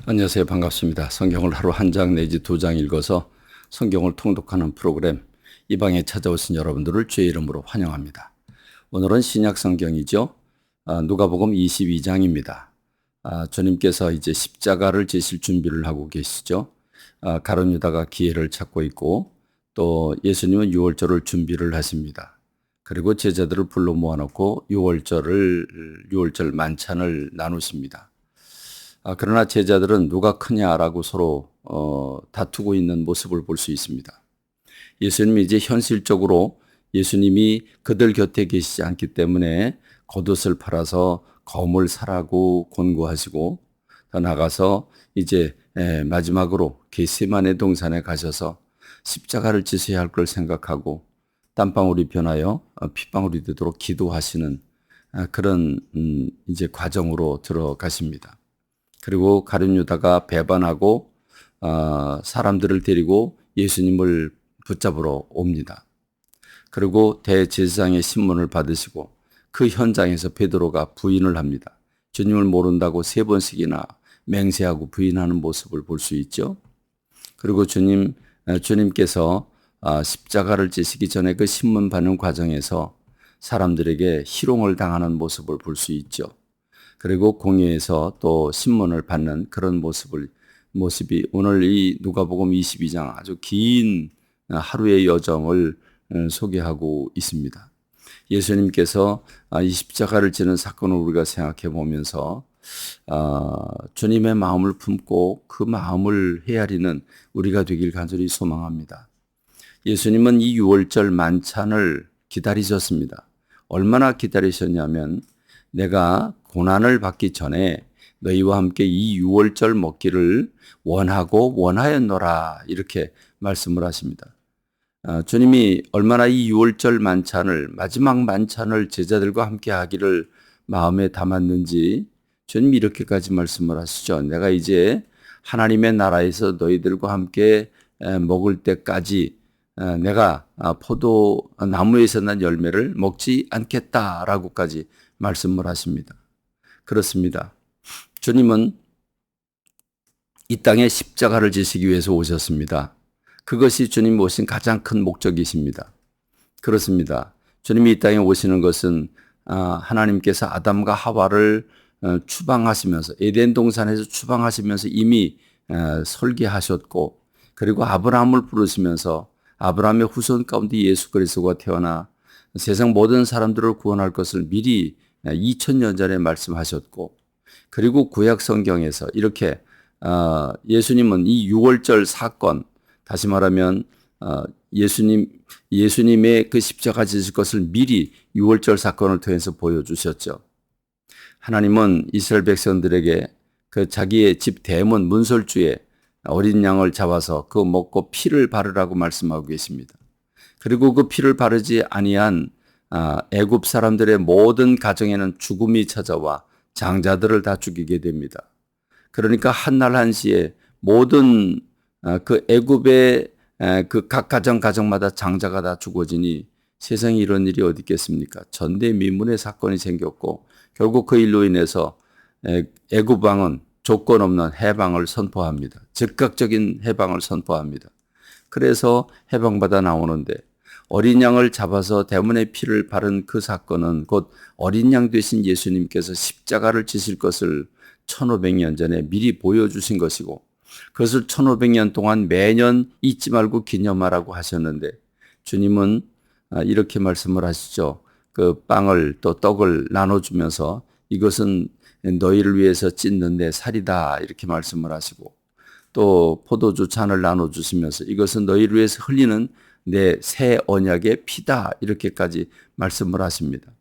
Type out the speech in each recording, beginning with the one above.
안녕하세요. 반갑습니다. 성경을 하루 한 장 내지 두 장 읽어서 성경을 통독하는 프로그램 이 방에 찾아오신 여러분들을 주의 이름으로 환영합니다. 오늘은 신약 성경이죠. 누가복음 22장입니다. 주님께서 이제 십자가를 지실 준비를 하고 계시죠. 가룟 유다가 기회를 찾고 있고 또 예수님은 유월절을 준비를 하십니다. 그리고 제자들을 불러 모아놓고 유월절 만찬을 나누십니다. 그러나 제자들은 누가 크냐라고 서로 다투고 있는 모습을 볼 수 있습니다. 예수님이 이제 현실적으로 예수님이 그들 곁에 계시지 않기 때문에 겉옷을 팔아서 검을 사라고 권고하시고 더 나가서 이제 마지막으로 겟세마네 동산에 가셔서 십자가를 지셔야 할 걸 생각하고 땀방울이 변하여 핏방울이 되도록 기도하시는 그런 이제 과정으로 들어가십니다. 그리고 가룟 유다가 배반하고 사람들을 데리고 예수님을 붙잡으러 옵니다. 그리고 대제사장의 신문을 받으시고 그 현장에서 베드로가 부인을 합니다. 주님을 모른다고 3번씩이나 맹세하고 부인하는 모습을 볼 수 있죠. 그리고 주님께서 십자가를 지시기 전에 그 신문 받는 과정에서 사람들에게 희롱을 당하는 모습을 볼 수 있죠. 그리고 공회에서 또 신문을 받는 그런 모습이 오늘 이 누가복음 22장 아주 긴 하루의 여정을 소개하고 있습니다. 예수님께서 이 십자가를 지는 사건을 우리가 생각해 보면서 주님의 마음을 품고 그 마음을 헤아리는 우리가 되길 간절히 소망합니다. 예수님은 이 유월절 만찬을 기다리셨습니다. 얼마나 기다리셨냐면 내가 고난을 받기 전에 너희와 함께 이 유월절 먹기를 원하고 원하였노라 이렇게 말씀을 하십니다. 주님이 얼마나 이 유월절 만찬을 마지막 만찬을 제자들과 함께 하기를 마음에 담았는지 주님이 이렇게까지 말씀을 하시죠. 내가 이제 하나님의 나라에서 너희들과 함께 먹을 때까지 내가 포도 나무에서 난 열매를 먹지 않겠다라고까지 말씀을 하십니다. 그렇습니다. 주님은 이 땅에 십자가를 지시기 위해서 오셨습니다. 그것이 주님 오신 가장 큰 목적이십니다. 그렇습니다. 주님이 이 땅에 오시는 것은 하나님께서 아담과 하와를 추방하시면서 에덴 동산에서 추방하시면서 이미 설계하셨고 그리고 아브라함을 부르시면서 아브라함의 후손 가운데 예수 그리스도가 태어나 세상 모든 사람들을 구원할 것을 미리 2000년 전에 말씀하셨고 그리고 구약 성경에서 이렇게 예수님은 이 유월절 사건 다시 말하면 예수님의 그 십자가 지실 것을 미리 유월절 사건을 통해서 보여주셨죠. 하나님은 이스라엘 백성들에게 그 자기의 집 대문 문설주에 어린 양을 잡아서 그거 먹고 피를 바르라고 말씀하고 계십니다. 그리고 그 피를 바르지 아니한 애굽 사람들의 모든 가정에는 죽음이 찾아와 장자들을 다 죽이게 됩니다. 그러니까 한날 한시에 모든 그 애굽의 그 각 가정마다 장자가 다 죽어지니 세상에 이런 일이 어디 있겠습니까? 전대미문의 사건이 생겼고 결국 그 일로 인해서 애굽 왕은 조건 없는 해방을 선포합니다. 즉각적인 해방을 선포합니다. 그래서 해방받아 나오는데 어린 양을 잡아서 대문의 피를 바른 그 사건은 곧 어린 양 되신 예수님께서 십자가를 지실 것을 1500년 전에 미리 보여주신 것이고 그것을 1500년 동안 매년 잊지 말고 기념하라고 하셨는데 주님은 이렇게 말씀을 하시죠. 그 빵을 또 떡을 나눠주면서 이것은 너희를 위해서 찢는 내 살이다 이렇게 말씀을 하시고 또 포도주 잔을 나눠주시면서 이것은 너희를 위해서 흘리는 내 새 언약의 피다 이렇게까지 말씀을 하십니다.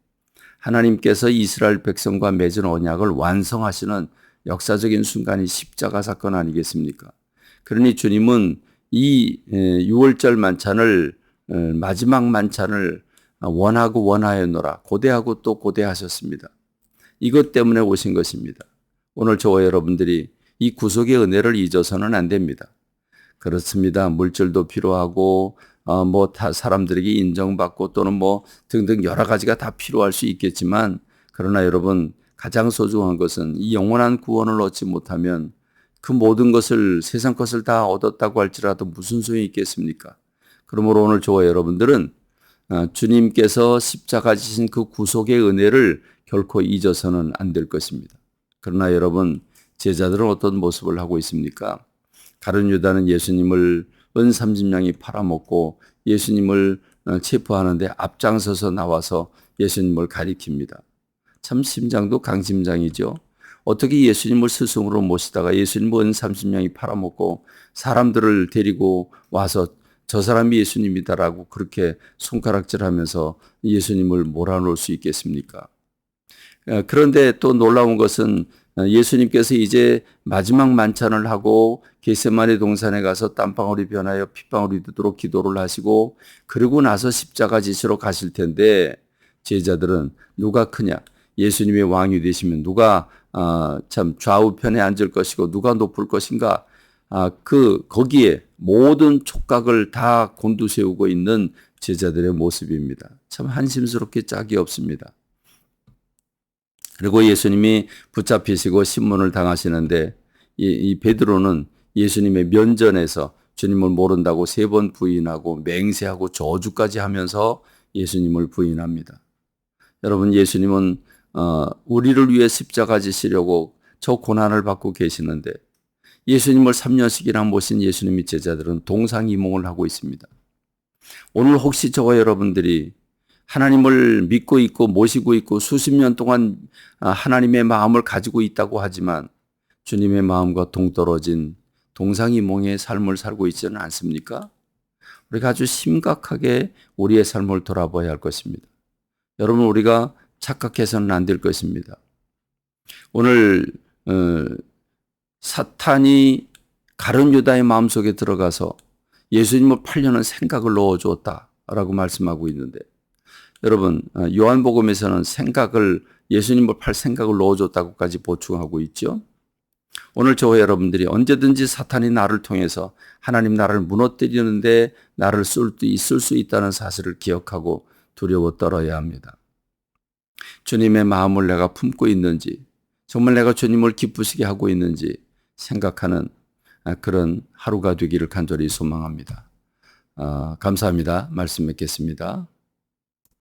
하나님께서 이스라엘 백성과 맺은 언약을 완성하시는 역사적인 순간이 십자가 사건 아니겠습니까? 그러니 주님은 이 유월절 만찬을 마지막 만찬을 원하고 원하였노라 고대하고 또 고대하셨습니다. 이것 때문에 오신 것입니다. 오늘 저와 여러분들이 이 구속의 은혜를 잊어서는 안 됩니다. 그렇습니다. 물질도 필요하고 사람들에게 인정받고 또는 등등 여러 가지가 다 필요할 수 있겠지만 그러나 여러분 가장 소중한 것은 이 영원한 구원을 얻지 못하면 그 모든 것을 세상 것을 다 얻었다고 할지라도 무슨 소용이 있겠습니까? 그러므로 오늘 저와 여러분들은 주님께서 십자가 지신 그 구속의 은혜를 결코 잊어서는 안 될 것입니다. 그러나 여러분, 제자들은 어떤 모습을 하고 있습니까? 가룟 유다는 예수님을 은 30냥이 팔아먹고 예수님을 체포하는데 앞장서서 나와서 예수님을 가리킵니다. 참 심장도 강심장이죠. 어떻게 예수님을 스승으로 모시다가 예수님을 은 30냥이 팔아먹고 사람들을 데리고 와서 저 사람이 예수님이다라고 그렇게 손가락질하면서 예수님을 몰아놓을 수 있겠습니까? 그런데 또 놀라운 것은 예수님께서 이제 마지막 만찬을 하고 겟세마네 동산에 가서 땀방울이 변하여 핏방울이 되도록 기도를 하시고 그러고 나서 십자가 지시러 가실 텐데 제자들은 누가 크냐? 예수님의 왕이 되시면 누가 참 좌우편에 앉을 것이고 누가 높을 것인가? 거기에 모든 촉각을 다 곤두세우고 있는 제자들의 모습입니다. 참 한심스럽게 짝이 없습니다. 그리고 예수님이 붙잡히시고 신문을 당하시는데 이 베드로는 예수님의 면전에서 주님을 모른다고 3번 부인하고 맹세하고 저주까지 하면서 예수님을 부인합니다. 여러분, 예수님은 우리를 위해 십자가 지시려고 저 고난을 받고 계시는데 예수님을 3년씩이나 모신 예수님의 제자들은 동상이몽을 하고 있습니다. 오늘 혹시 저와 여러분들이 하나님을 믿고 있고 모시고 있고 수십 년 동안 하나님의 마음을 가지고 있다고 하지만 주님의 마음과 동떨어진 동상이몽의 삶을 살고 있지는 않습니까? 우리가 아주 심각하게 우리의 삶을 돌아봐야 할 것입니다. 여러분, 우리가 착각해서는 안 될 것입니다. 오늘 사탄이 가룟 유다의 마음속에 들어가서 예수님을 팔려는 생각을 넣어주었다라고 말씀하고 있는데 여러분, 요한복음에서는 예수님을 팔 생각을 넣어줬다고까지 보충하고 있죠. 오늘 저와 여러분들이 언제든지 사탄이 나를 통해서 하나님 나라를 무너뜨리는데 나를 쓸 수 있다는 사실을 기억하고 두려워 떨어야 합니다. 주님의 마음을 내가 품고 있는지, 정말 내가 주님을 기쁘시게 하고 있는지 생각하는 그런 하루가 되기를 간절히 소망합니다. 감사합니다. 말씀 맺겠습니다.